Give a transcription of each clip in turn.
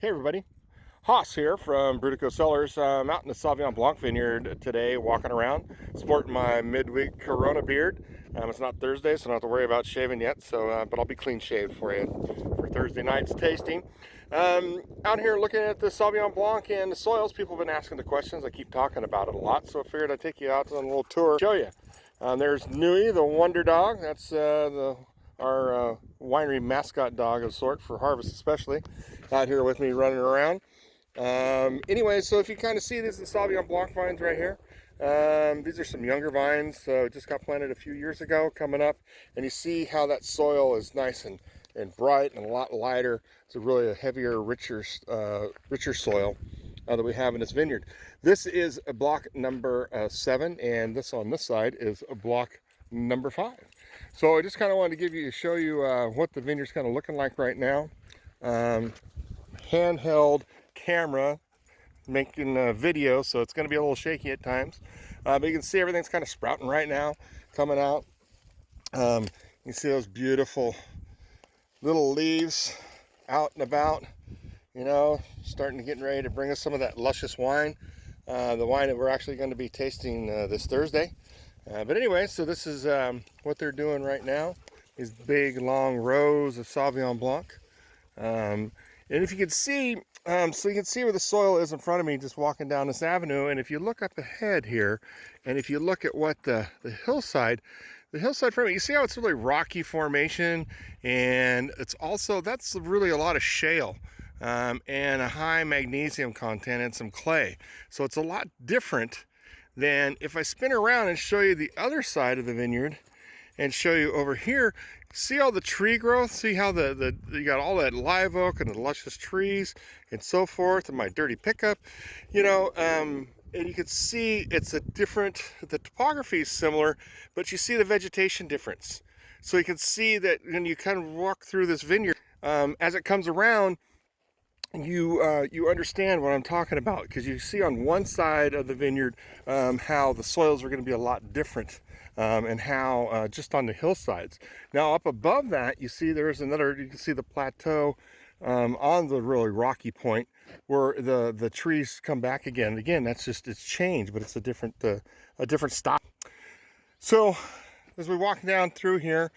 Hey everybody, Haas here from Brutico Cellars. I'm out in the Sauvignon Blanc vineyard today, walking around, sporting my midweek Corona beard. It's not Thursday, so I don't have to worry about shaving yet. But I'll be clean shaved for you for Thursday night's tasting. Out here looking at the Sauvignon Blanc and the soils. People have been asking the questions. I keep talking about it a lot, so I figured I'd take you out on a little tour, show you. There's Nui, the wonder dog. That's our winery mascot dog of sort for harvest, especially out here with me running around. Anyway, so if you kind of see, this is the Sauvignon Blanc vines right here. These are some younger vines, so just got planted a few years ago, coming up, and you see how that soil is nice and bright and a lot lighter. It's really a heavier, richer soil that we have in this vineyard. This is a block number 7, and this on this side is a block number 5. So I just kind of wanted to show you what the vineyard's kind of looking like right now. Handheld camera making a video, so it's going to be a little shaky at times, but you can see everything's kind of sprouting right now, coming out. You can see those beautiful little leaves out and about, you know, starting to get ready to bring us some of that luscious wine, the wine that we're actually going to be tasting this Thursday. But anyway, so this is what they're doing right now, these big long rows of Sauvignon Blanc. And if you can see, so you can see where the soil is in front of me just walking down this avenue. And if you look up ahead here, and if you look at what the hillside from it, you see how it's really rocky formation, and it's also, that's really a lot of shale and a high magnesium content and some clay. So it's a lot different than if I spin around and show you the other side of the vineyard and show you over here. See all the tree growth? See how you got all that live oak and the luscious trees and so forth, and my dirty pickup, you know, and you can see it's a different, the topography is similar, but you see the vegetation difference. So you can see that when you kind of walk through this vineyard, as it comes around, you understand what I'm talking about, because you see on one side of the vineyard how the soils are going to be a lot different, and how just on the hillsides. Now up above that, you see there's another, you can see the plateau on the really rocky point where the trees come back again. And again, that's just, it's changed, but it's a different style. So as we walk down through here,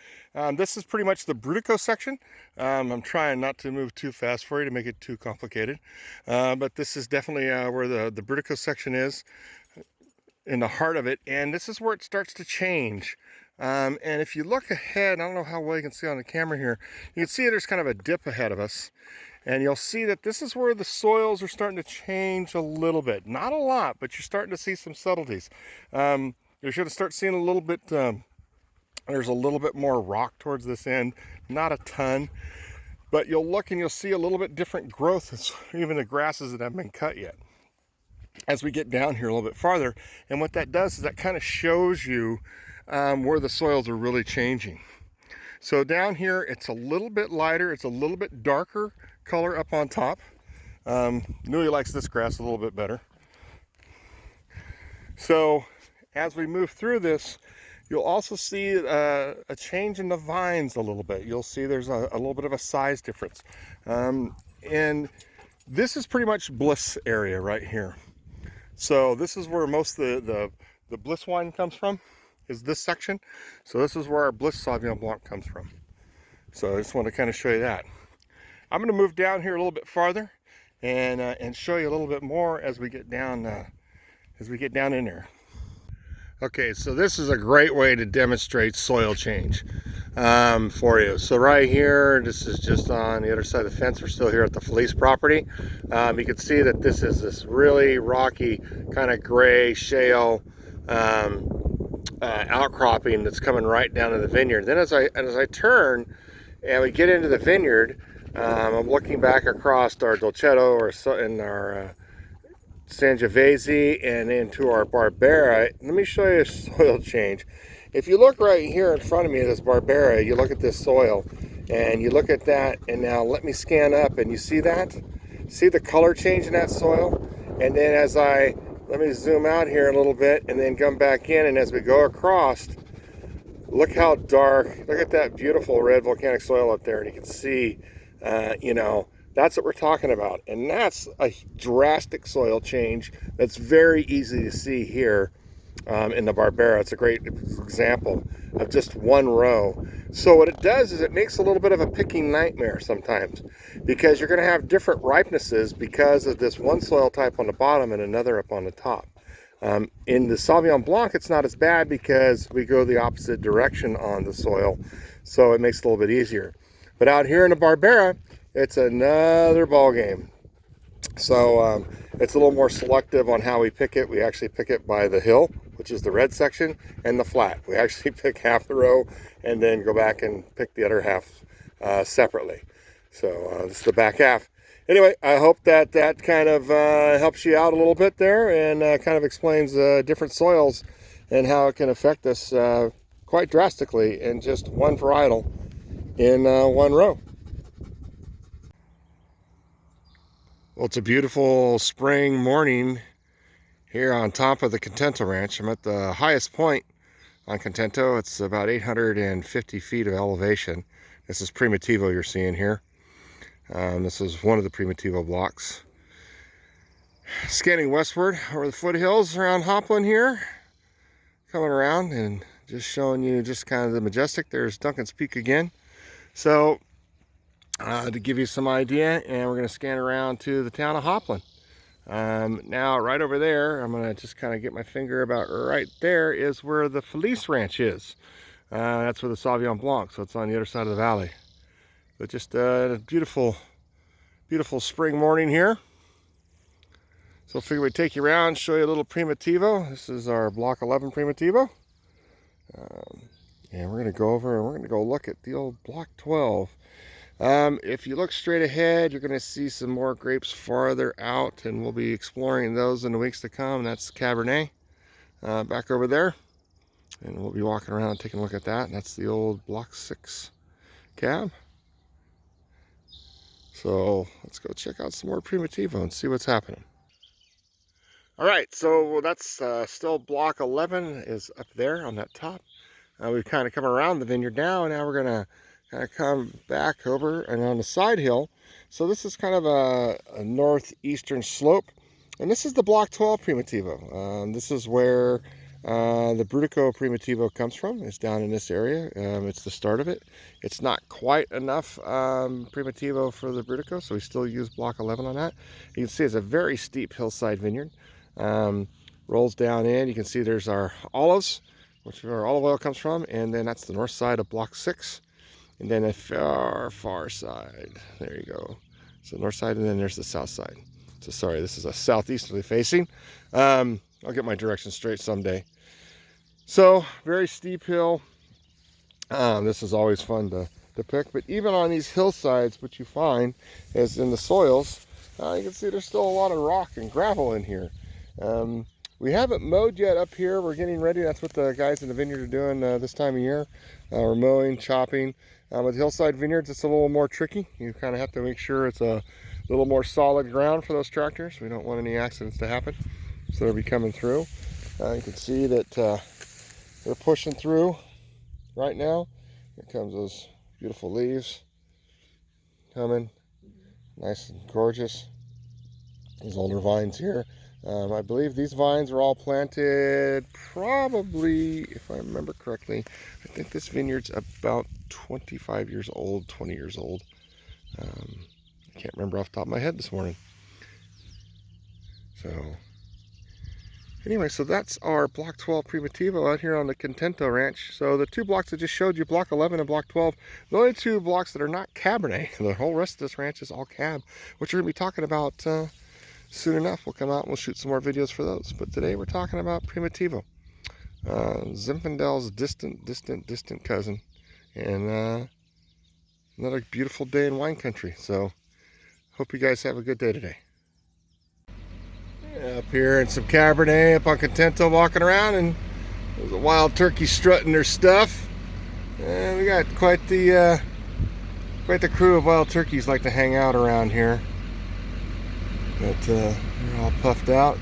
this is pretty much the Brutico section. I'm trying not to move too fast for you to make it too complicated, but this is definitely where the Brutico section is, in the heart of it, and this is where it starts to change. And if you look ahead, I don't know how well you can see on the camera here, you can see there's kind of a dip ahead of us, and you'll see that this is where the soils are starting to change a little bit. Not a lot, but you're starting to see some subtleties. You're going to start seeing a little bit, there's a little bit more rock towards this end, not a ton, but you'll look and you'll see a little bit different growth, even the grasses that haven't been cut yet, as we get down here a little bit farther. And what that does is that kind of shows you where the soils are really changing. So down here, it's a little bit lighter, it's a little bit darker color up on top. Nui likes this grass a little bit better. So as we move through this, you'll also see a change in the vines a little bit. You'll see there's a little bit of a size difference. And this is pretty much Bliss area right here. So this is where most of the Bliss wine comes from, is this section. So this is where our Bliss Sauvignon Blanc comes from. So I just want to kind of show you that. I'm going to move down here a little bit farther and show you a little bit more as we get down in there. Okay, so this is a great way to demonstrate soil change for you. So right here, this is just on the other side of the fence. We're still here at the FELIZ property. You can see that this is this really rocky, kind of gray shale outcropping that's coming right down to the vineyard. Then as I turn and we get into the vineyard, I'm looking back across our Dolcetto and our Sangiovese and into our Barbera. Let me show you a soil change. If you look right here in front of me, this Barbera, you look at this soil and you look at that, and now let me scan up, and you see that? See the color change in that soil? And then let me zoom out here a little bit and then come back in, and as we go across, look how dark, look at that beautiful red volcanic soil up there, and you can see, you know, That's what we're talking about. And that's a drastic soil change that's very easy to see here in the Barbera. It's a great example of just one row. So what it does is it makes a little bit of a picking nightmare sometimes, because you're going to have different ripenesses because of this one soil type on the bottom and another up on the top. In the Sauvignon Blanc, it's not as bad because we go the opposite direction on the soil, so it makes it a little bit easier. But out here in the Barbera, it's another ball game. So it's a little more selective on how we pick it. We actually pick it by the hill, which is the red section, and the flat. We actually pick half the row and then go back and pick the other half separately. So this is the back half. Anyway, I hope that kind of helps you out a little bit there, and kind of explains different soils and how it can affect us quite drastically in just one varietal in one row. Well, it's a beautiful spring morning here on top of the Contento Ranch. I'm at the highest point on Contento. It's about 850 feet of elevation. This is Primitivo you're seeing here. This is one of the Primitivo blocks. Scanning westward over the foothills around Hopland here. Coming around and just showing you just kind of the majestic. There's Duncan's Peak again. So to give you some idea, and we're going to scan around to the town of Hopland. Now right over there, I'm going to just kind of get my finger about right there is where the FELIZ ranch is. That's where the Sauvignon Blanc, so it's on the other side of the valley. But just a beautiful, beautiful spring morning here. So I figure we'd take you around, show you a little Primitivo. This is our Block 11 Primitivo. And we're going to go over and we're going to go look at the old Block 12. If you look straight ahead, you're going to see some more grapes farther out, and we'll be exploring those in the weeks to come. That's Cabernet back over there. And we'll be walking around and taking a look at that. That's the old Block 6 cab. So let's go check out some more Primitivo and see what's happening. All right, so that's still Block 11 is up there on that top. We've kind of come around the vineyard now, and now we're going to kind of come back over and on the side hill. So this is kind of a northeastern slope, and this is the Block 12 Primitivo. This is where the Brutico Primitivo comes from. It's down in this area. It's the start of it. It's not quite enough Primitivo for the Brutico, so we still use Block 11 on that. You can see it's a very steep hillside vineyard. Rolls down in. You can see there's our olives, which is where our olive oil comes from, and then that's the north side of Block 6. And then a far side. There you go. So north side, and then there's the south side. So sorry, this is a southeasterly facing. I'll get my directions straight someday. So very steep hill. This is always fun to pick. But even on these hillsides, what you find is in the soils, you can see there's still a lot of rock and gravel in here. We haven't mowed yet up here. We're getting ready. That's what the guys in the vineyard are doing this time of year. We're mowing, chopping. With hillside vineyards, it's a little more tricky. You kind of have to make sure it's a little more solid ground for those tractors. We don't want any accidents to happen. So they'll be coming through. You can see that they're pushing through right now. Here comes those beautiful leaves coming. Nice and gorgeous. These older vines here. I believe these vines were all planted probably, if I remember correctly, I think this vineyard's about 25 years old, 20 years old. I can't remember off the top of my head this morning. So anyway, so that's our Block 12 Primitivo out here on the Contento Ranch. So the two blocks I just showed you, Block 11 and Block 12, the only two blocks that are not Cabernet. The whole rest of this ranch is all Cab, which we're going to be talking about soon enough. We'll come out and we'll shoot some more videos for those. But today we're talking about Primitivo. Zinfandel's distant cousin. And another beautiful day in wine country. So hope you guys have a good day today. Up here in some Cabernet up on Contento, walking around, and there's a wild turkey strutting their stuff. And we got quite the crew of wild turkeys like to hang out around here. But they're all puffed out.